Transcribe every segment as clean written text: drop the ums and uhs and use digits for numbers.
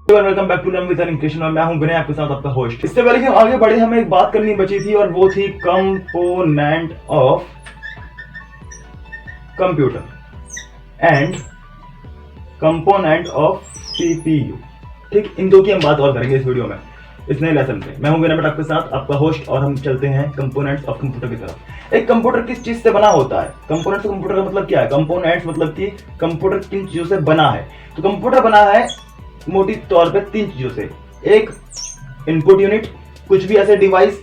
Welcome back to learn with education और मैं हूं विनय, आपके साथ आपका होस्ट। इससे पहले कि हम आगे बढ़े, हमें एक बात करनी बची थी और वो थी component of computer and component of CPU. ठीक, इन दो की हम बात और करेंगे इस वीडियो में, इस नए लेसन में। मैं हूं विनय भट्ट, आपके साथ आपका होस्ट, और हम चलते हैं कंपोनेंट्स ऑफ कंप्यूटर की तरफ। एक कंप्यूटर किस चीज से बना होता है? कंपोनेंट्स ऑफ कंप्यूटर का मतलब क्या है? कंपोनेंट्स मतलब कि कंप्यूटर किन चीजों से बना है। तो कंप्यूटर बना है मोटी तौर पे तीन चीजों से। एक इनपुट यूनिट, कुछ भी ऐसे डिवाइस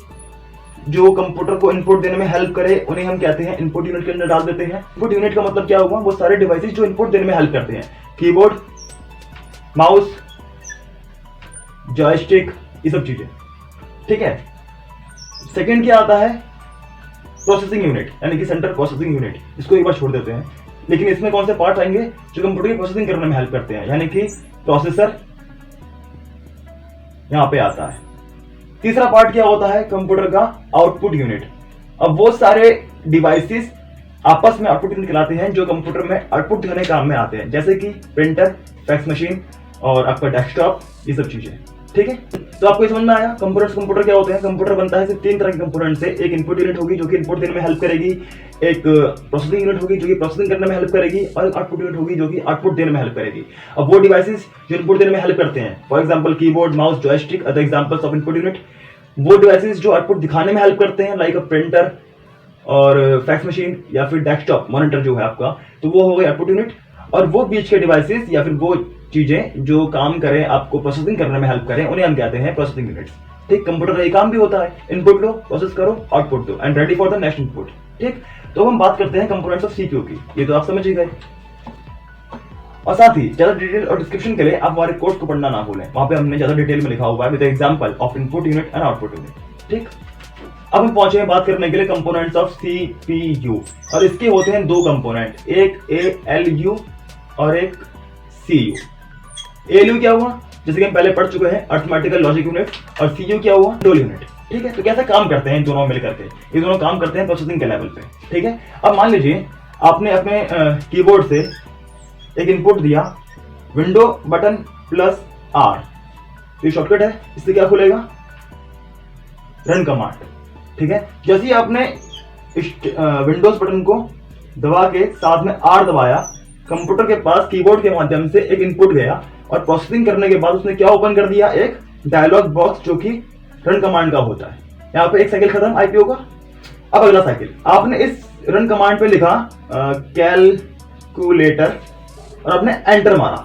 जो कंप्यूटर को इनपुट देने में हेल्प करे उन्हें हम कहते हैं इनपुट यूनिट के अंदर डाल देते हैं। इनपुट यूनिट का मतलब क्या हुआ? वो सारे डिवाइसेस जो इनपुट देने में हेल्प करते हैं, कीबोर्ड, माउस, जॉयस्टिक, ये सब चीजें। ठीक है। सेकंड क्या आता है? प्रोसेसिंग यूनिट, यानी कि सेंट्रल प्रोसेसिंग यूनिट। इसको एक बार छोड़ देते हैं, लेकिन इसमें कौन से पार्ट आएंगे जो कंप्यूटर की प्रोसेसिंग करने में हेल्प करते हैं, यानी कि प्रोसेसर यहां पे आता है। तीसरा पार्ट क्या होता है कंप्यूटर का? Output unit. अब वो सारे डिवाइसेस आपस में आउटपुट यूनिट कहलाते हैं जो कंप्यूटर में आउटपुट देने काम में आते हैं, जैसे कि प्रिंटर, फैक्स मशीन और आपका डेस्कटॉप, ये सब चीजें। ठीक है, तो आपको समझ में आया कंप्यूटर क्या होते हैं? कंप्यूटर बनता है सिर्फ तीन तरह के कंपोनेंट से। एक इनपुट यूनिट होगी जो कि इनपुट देने में हेल्प करेगी, एक प्रोसेसिंग यूनिट होगी जो कि प्रोसेसिंग करने में हेल्प करेगी, और एक आउटपुट यूनिट होगी जो कि आउटपुट देने में हेल्प करेगी। अब वो डिवाइसेस जो इनपुट देने में हेल्प करते हैं, for example keyboard, mouse, joystick, other examples of input unit. वो डिवाइसेस जो आउटपुट दिखाने में हेल्प करते हैं, लाइक अ प्रिंटर और फैक्स मशीन या फिर डेस्कटॉप मॉनिटर जो है आपका, तो वो हो गए आउटपुट यूनिट। और वो बीच के डिवाइसेस या फिर वो चीजें जो काम करें, आपको प्रोसेसिंग करने में हेल्प करें, उन्हें हम कहते हैं प्रोसेसिंग यूनिट्स। ठीक, कंप्यूटर का ये काम भी होता है, इनपुट लो, प्रोसेस करो, आउटपुट दो, and ready for the next input. ठीक, तो हम बात करते हैं कंपोनेंट्स ऑफ सीपीयू की। ये तो आप समझ ही गए। और साथ ही ज्यादा डिटेल और डिस्क्रिप्शन के लिए आप हमारे कोर्स को पढ़ना ना भूलें, वहां पे हमने ज्यादा डिटेल में लिखा हुआ है with example of input unit and output unit. ठीक, अब हम पहुंचे हैं बात करने के लिए कंपोनेंट्स ऑफ सीपीयू, और इसके होते हैं दो कंपोनेंट, एक एएलयू और एक सीयू। एएलयू क्या हुआ? जैसे कि हम पहले पढ़ चुके हैं, अरिथमेटिकल लॉजिक यूनिट, और सीयू क्या हुआ? Control unit. ठीक है, तो कैसे काम करते हैं इन दोनों मिलकर के? ये दोनों काम करते हैं प्रोसेसिंग के लेवल पे। ठीक है, अब मान लीजिए आपने अपने कीबोर्ड से एक इनपुट दिया, विंडो बटन प्लस आर, तो ये शॉर्टकट है, इससे क्या खुलेगा? Run command. ठीक है, जैसे ही आपने विंडोज बटन को दबा के साथ में आर दबाया, कंप्यूटर के पास कीबोर्ड के माध्यम से एक इनपुट गया, और प्रोसेसिंग करने के बाद उसने क्या ओपन कर दिया? एक डायलॉग बॉक्स जो कि रन कमांड का होता है। यहाँ पे एक साइकिल खत्म आईपीओ का। अब अगला साइकिल, आपने इस रन कमांड पे लिखा कैलकुलेटर और आपने एंटर मारा,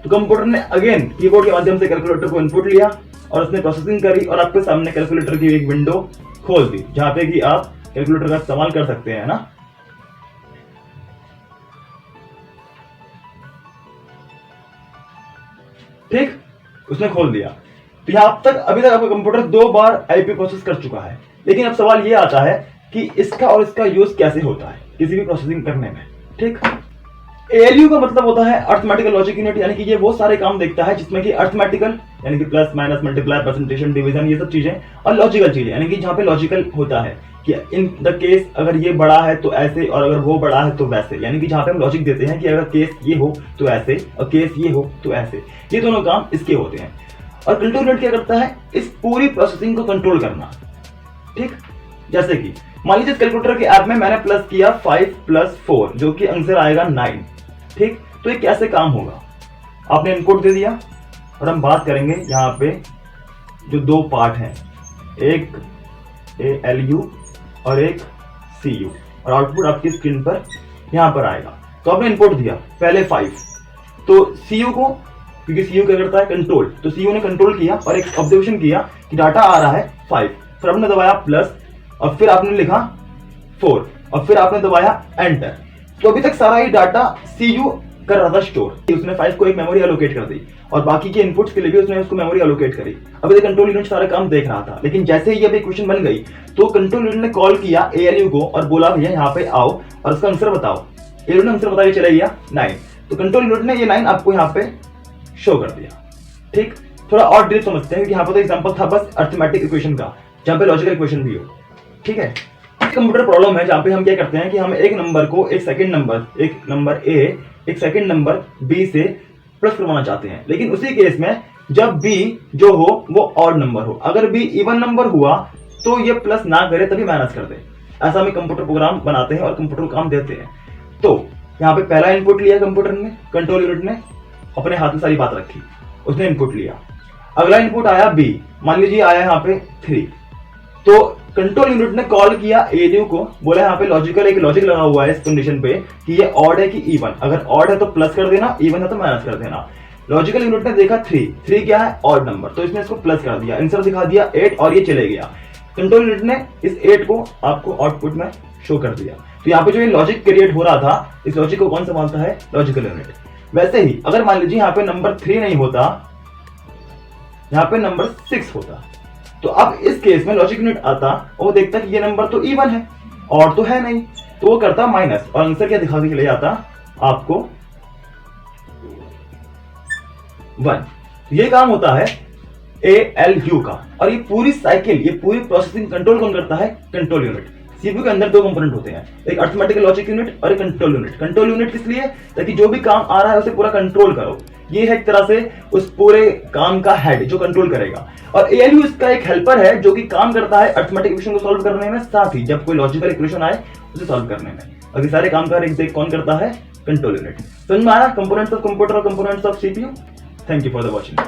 तो कंप्यूटर ने अगेन कीबोर्ड के माध्यम से कैलकुलेटर को इनपुट लिया और उसने प्रोसेसिंग करी, और आपके सामने कैलकुलेटर की एक विंडो खोल दी जहां पे कि आप कैलकुलेटर का इस्तेमाल कर सकते हैं ना। ठीक, उसने खोल दिया। तो यहां तक अभी तक आपका कंप्यूटर दो बार आईपी प्रोसेस कर चुका है, लेकिन अब सवाल ये आता है कि इसका और इसका यूज कैसे होता है किसी भी प्रोसेसिंग करने में। ठीक, एएलयू का मतलब होता है अरिथमेटिकल लॉजिक यूनिट, यानी कि ये वो सारे काम देखता है जिसमें कि अरिथमेटिकल यानी कि प्लस माइनस मल्टीप्लाई परसेंटेशन डिवीजन ये सब चीजें, और लॉजिकल चीजें यानी कि जहां पे लॉजिकल होता है कि इन द केस अगर ये बड़ा है तो ऐसे, और अगर वो बड़ा है तो वैसे, यानी कि जहां पे हम लॉजिक देते हैं कि अगर केस ये हो तो ऐसे और केस ये हो तो ऐसे। ये दोनों काम इसके होते हैं। और कंट्रोल यूनिट क्या करता है? इस पूरी प्रोसेसिंग को कंट्रोल करना। ठीक, जैसे कि मान लीजिए कैलकुलेटर के ऐप में मैंने प्लस किया 5 + 4 जो कि आंसर आएगा 9। ठीक, तो ये कैसे काम होगा? आपने इनपुट दे दिया, और हम बात करेंगे यहाँ पे जो दो पार्ट हैं, एक एएलयू और एक सीयू, और आउटपुट आपकी स्क्रीन पर यहां पर आएगा। तो आपने इनपुट दिया पहले 5, तो सीयू को, क्योंकि सीयू क्या करता है? कंट्रोल, तो सीयू ने कंट्रोल किया और एक ऑब्जर्वेशन किया कि डाटा आ रहा है 5, फिर आपने दबाया प्लस, और फिर आपने लिखा 4, और फिर आपने दबाया एंटर। तो अभी तक सारा ही डाटा सीयू कर रहा था स्टोर। उसने 5 को एक मेमोरी एलोकेट कर दी, और बाकी के इनपुट्स के लिए भी उसने उसको मेमोरी एलोकेट करी। अभी तक कंट्रोल यूनिट सारा काम देख रहा था, लेकिन जैसे ही अब इक्वेशन बन गई तो कंट्रोल यूनिट ने कॉल किया एएलयू को और बोला भैया यहाँ पे आओ और उसका आंसर बताओ। एएलयू ने आंसर बताया, चला गया 9, तो कंट्रोल यूनिट ने ये 9 आपको यहाँ पे शो कर दिया। ठीक, थोड़ा और डीप समझते हैं कि यहाँ पर तो एग्जांपल था बस अरिथमेटिक इक्वेशन का, जहाँ पे लॉजिकल इक्वेशन भी हो। ठीक है, कंप्यूटर प्रॉब्लम है जहाँ पे हम क्या करते हैं कि हम एक नंबर को एक नंबर ए एक सेकंड नंबर बी से प्लस करवाना चाहते हैं, लेकिन उसी केस में जब बी जो हो वो ऑड नंबर हो। अगर बी इवन नंबर हुआ तो ये प्लस ना करे तभी माइनस कर दे। ऐसा हम कंप्यूटर प्रोग्राम बनाते हैं और कंप्यूटर काम देते हैं। तो यहाँ पे पहला इनपुट लिया कंप्यूटर ने, कंट्रोल यूनिट ने अपने हाथ में सारी बात रखी, उसने इनपुट लिया। अगला इनपुट आया बी, मान लीजिए आया यहाँ पे 3। तो कंट्रोल यूनिट ने कॉल किया एएलयू को, बोला यहाँ पे एक लॉजिक लगा हुआ है इस कंडीशन पे कि ये ऑड है कि इवन। अगर ऑड है तो प्लस कर देना, इवन है तो माइनस कर देना। लॉजिकल यूनिट ने देखा 3 क्या है, ऑड नंबर, तो इसने इसको प्लस कर दिया, आंसर दिखा दिया 8 और ये चले गया। कंट्रोल यूनिट ने इस 8 को आपको आउटपुट में शो कर दिया। तो यहाँ पे जो ये लॉजिक क्रिएट हो रहा था, इस लॉजिक को कौन संभालता है, लॉजिकल यूनिट। वैसे ही अगर मान लीजिए यहाँ पे नंबर 3 नहीं होता, यहाँ पे नंबर 6 होता, तो अब इस केस में लॉजिक यूनिट आता और वो देखता कि ये नंबर तो इवन है और तो है नहीं, तो वो करता माइनस और आंसर क्या दिखा के चले जाता आपको 1। ये काम होता है ALU का। और ये पूरी साइकिल, ये पूरी प्रोसेसिंग कंट्रोल कौन करता है, कंट्रोल यूनिट। सीपीयू के अंदर 2 कंपोनेंट होते हैं, एक अरिथमेटिक लॉजिक यूनिट और एक कंट्रोल यूनिट। कंट्रोल यूनिट किस लिए, ताकि जो भी काम आ रहा है उसे पूरा कंट्रोल करो। ये है एक तरह से उस पूरे काम का हेड जो कंट्रोल करेगा। और ALU इसका एक हेल्पर है जो कि काम करता है अरिथमेटिक इक्वेशन को सॉल्व करने में, साथ ही जब कोई लॉजिकल इक्वेशन आए उसे सॉल्व करने में। अभी सारे काम का एक कौन करता है, कंट्रोल यूनिट। समझ में आया कंपोनेंट्स ऑफ कंप्यूटर और components of CPU. Thank you for the watching.